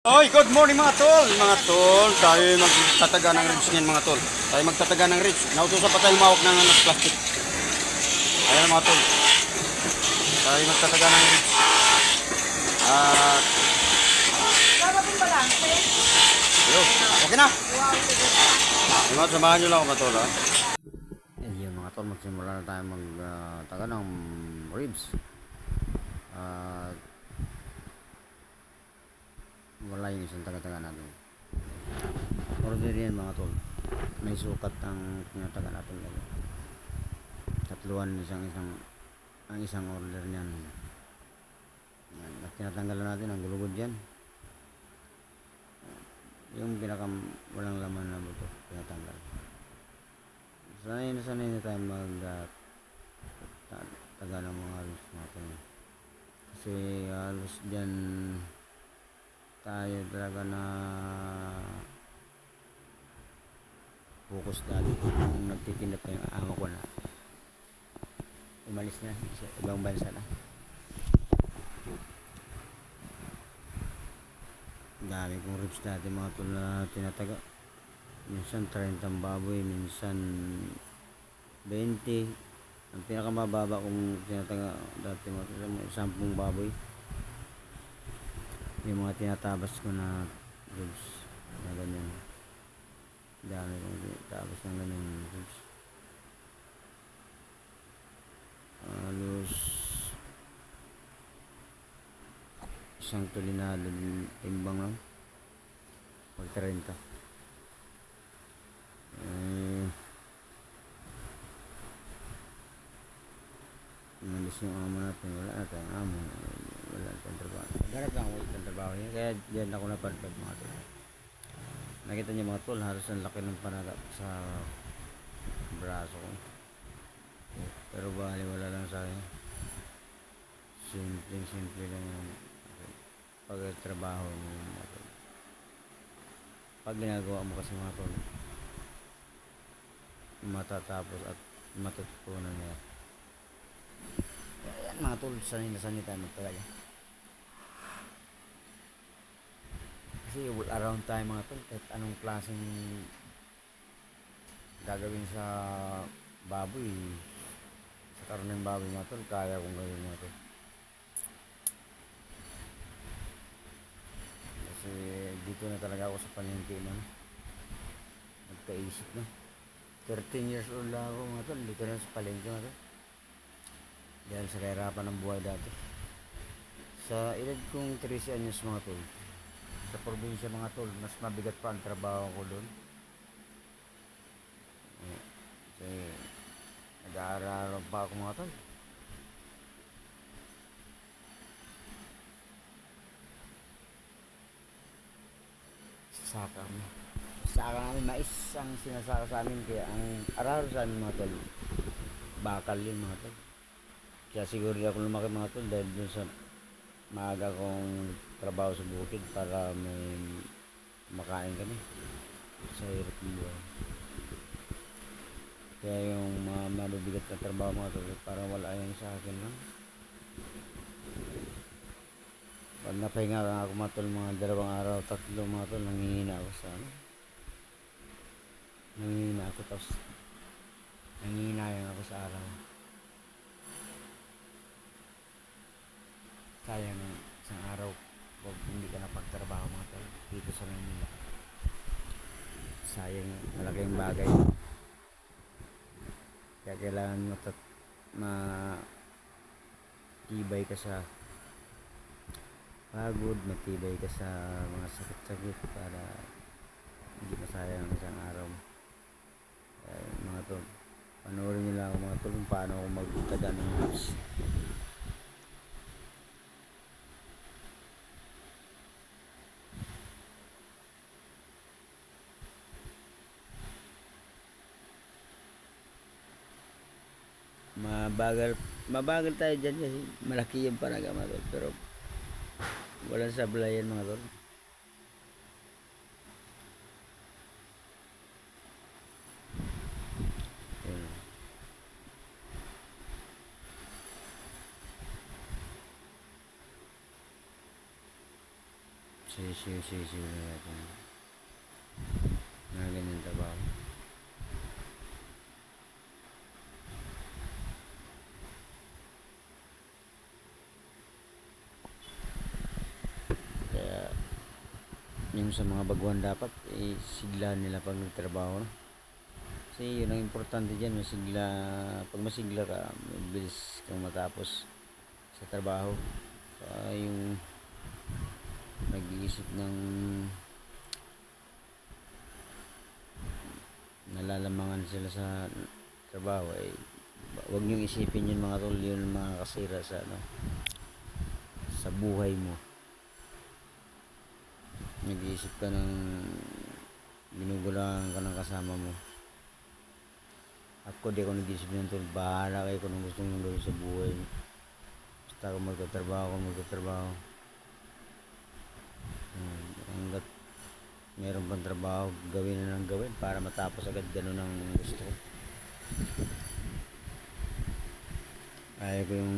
Oy, good morning mga tol. Mga tol, tayo magtataga ng ribs ngayon mga tol. Tayo magtataga ng ribs. Nautusan pa tayong mawak ng plastic. Ayan mga tol. Tayo magtataga ng ribs. At, hello. Okay na. Mga samahan nyo lang ako mga tol ha. Ayun mga tol, magsimula na tayo magtaga ng ribs. At, wala yung isang taga-taga natin. Order yan mga tol. May sukat ang tinataga natin ngayon. Tatluan ang isang order niyan. Yan. At tinatanggalan natin ang gulugod dyan. Yung walang laman na buto tinatanggal. Sanay na tayo taga ng mga halos mga tol. Kasi halos dyan tayo talaga na focus dati nung nagtitinda pa yung amo ko na umalis na sa ibang bansa na. Dami kong ribs dati mga tol na tinataga, minsan 30 baboy, minsan 20. Ang pinakamababa kong tinataga dati mga tol 10 baboy. Yung mga tinatabas ko na ribs na ganyan, dami kong tinatabas ng ganyan ribs. Halos isang tulinado timbang lang pag 30. Umalis yung amo natin, wala na tayong amo, wala na tayong trabaho. Ganap lang ako itong trabaho niya, kaya diyan ako napadpad mga tol. Nakita niyo mga tol, halos ang laki ng panaga sa braso ko. Pero bali wala lang sa akin. Simple lang yung pagtrabaho niyo mga tol. Pag ginagawa mo kasi mga tol, matatapos at matutunan niya. Ayan mga tol, sanay tayo magtagal. Kasi all around tayo mga tol, kahit anong klaseng gagawin sa baboy, sa karneng baboy mga tol, kaya kong gawin mga tol. Kasi dito na talaga ako sa palengke na nagkaisip na. 13 years old lang ako mga tol, dito na sa palengke mga tol. Dahil sa kahirapan ng buhay dati. Sa edad kong 13 anyos mga tol, sa probinsya mga tol, mas mabigat pa ang trabaho ko doon. Kasi nag-aaral pa ako mga tol. Saka namin mais ang sinasaka sa amin, kaya ang aral sa amin mga tol, bakal yun mga tol. Kaya siguro ako lumaki mga tol dahil dun sa maaga kong trabaho sa bukid para may makain kami sa hirap ng buhay. Kaya yung mga mabibigat na trabaho mga tol, parang wala yan sa akin lang. Pag napahinga ako mga tol, mga 2 araw, 3 mga tol, nanghihina ako sa tapos nangihinayang ako sa araw. Sayang isang araw pag hindi ka napagtrabaho mga tol dito sa Manila. Sayang, malaking bagay. Kaya kailangan matibay ka sa pagod, matibay ka sa mga sakit-sakit para hindi masayang ang isang araw. Mga tol, panoorin nyo lang ako mga tol kung paano ako magtaga ng ribs. Mabagal tayo dyan kasi malaki yung panaga mga tol, pero walang sablay yan mga tol. sisiw na natin mga ganyan trabaho. Kaya yung sa mga baguhan dapat sigla nila pag nagtrabaho, no? Kasi yun ang importante dyan, masigla. Pag masigla ka, mabilis kang matapos sa trabaho. Yung nag-iisip ng nalalamangan sila sa trabaho, wag niyong isipin yun mga tol, yun mga kasira sa sa buhay mo. Nag-iisip ka ng ginugulangan ka ng kasama mo. Ako di ako nag-iisip ng tol, bahala kayo kung anong gusto mong gawin sa buhay. Basta ako magtatrabaho. Hanggat meron pang trabaho, gawin na ng gawin para matapos agad, ganun ang gusto ko. Ayaw ko yung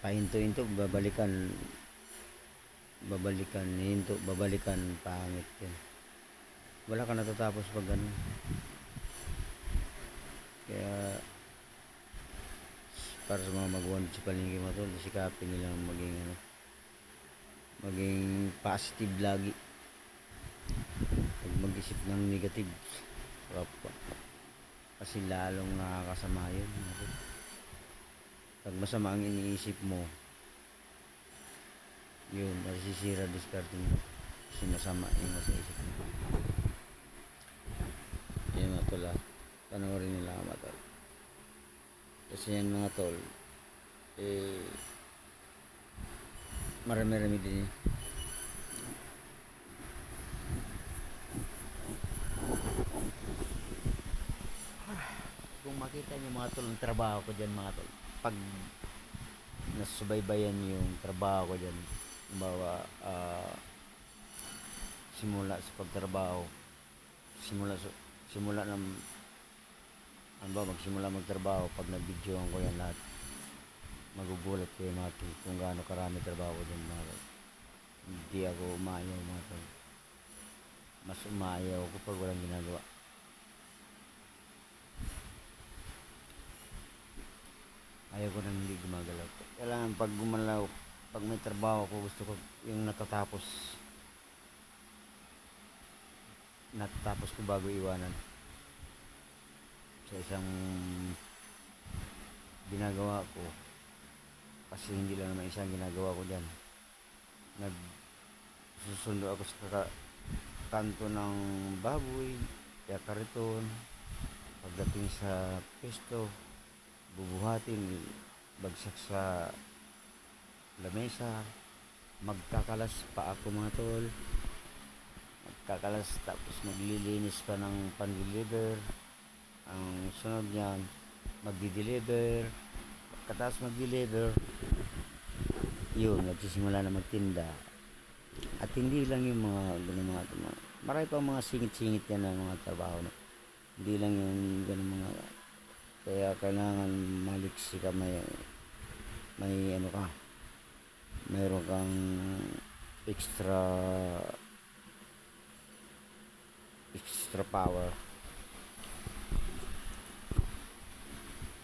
pahinto-hinto, babalikan, pangit yun. Wala ka natatapos pag ganun. Kaya para sa mga maguwan sa palengke mo tol, sikapin nilang maging positive lagi. Pag mag-isip ng negative, kasi lalong nakakasama yun. Pag masama ang iniisip mo, yun, nasisira diskarte mo kasi masama yung nasa isip mo. Yan mga tol, panoorin nila mga tol, kasi yan mga tol marami-rami din yan. Kung makita nyo mga tol ang trabaho ko dyan mga tol, pag nasubaybayan yung trabaho ko dyan, bawa simula sa pagtrabaho, simula ng magsimula magtrabaho, pag nabidyoan ko yan lahat, magugulat kayo mga tol kung gaano karami trabaho ko dyan mga tol. Hindi ako umayaw mga tol, mas umayaw ako pag walang ginagawa. Ayaw ko nang hindi gumagalaw. Kailangan pag gumalaw, pag may trabaho ko, gusto ko yung natatapos ko bago iwanan sa isang ginagawa ko. Kasi hindi lang naman isang ginagawa ko dyan, nagsusundo ako sa kanto ng baboy, kaya kariton. Pagdating sa pesto, bubuhatin, bagsak sa lamesa, magkakalas pa ako mga tol, tapos maglilinis pa ng pan-deliver. Ang sunod niyan, magdi-deliver. Pagkatapos mag-deliver, yun, nagsisimula na magtinda. At hindi lang yung mga marami pa mga singit-singit yan na mga trabaho, no? Hindi lang yung ganun mga. Kaya kailangan maliksi ka, may mayroon kang extra power.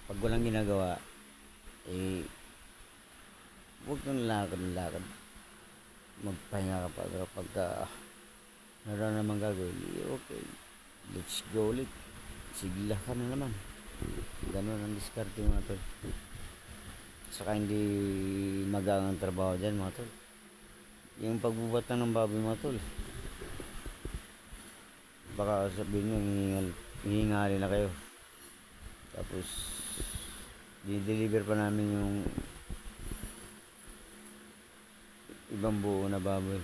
Pag walang ginagawa, huwag kang lakad, magpahinga ka pa. Pero pagka naroon naman gagawin, okay, let's go ulit, sigla ka na naman. Ganun ang diskarte mga tol. Saka hindi magangang trabaho dyan mga tol, yung pagbubat ng baboy mga tol. Baka sabihin nyo hihingali na kayo, tapos di-deliver pa namin yung ibang buo na baboy.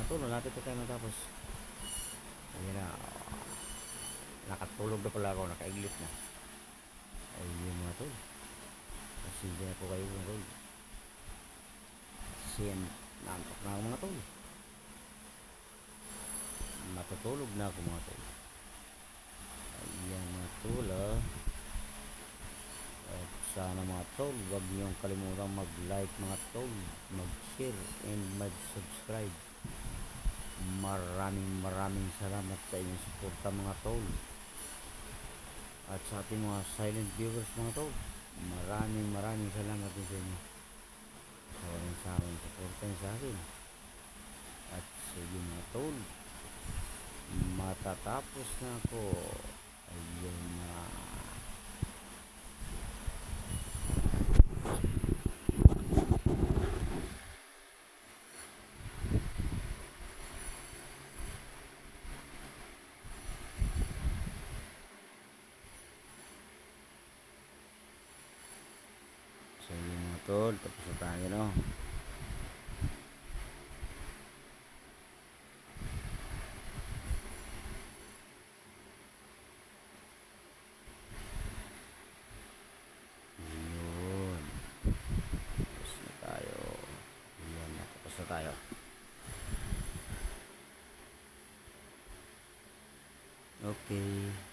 tol, malapit na tayo matapos. Ayun na, nakatulog na pala ako, nakaiglit na. Ayun mga tol. Pasensya na po kayo mga tol. Kasi naantok na ako mga tol. Matutulog na ako mga tol. Ayan mga tol ah. At sana mga tol, huwag niyong kalimutan mag-like mga tol, mag-share and mag-subscribe. Maraming salamat sa inyong suporta mga tol. At sa ating mga silent viewers mga tol, maraming salamat din sa inyo. Sa walang sawang suporta niyo sa akin. At sige mga tol, matatapos na ako. Ayun na. So yun mga tol, tapos na tayo no. Yun. Tapos na tayo. Yan na, tapos na tayo. Okay.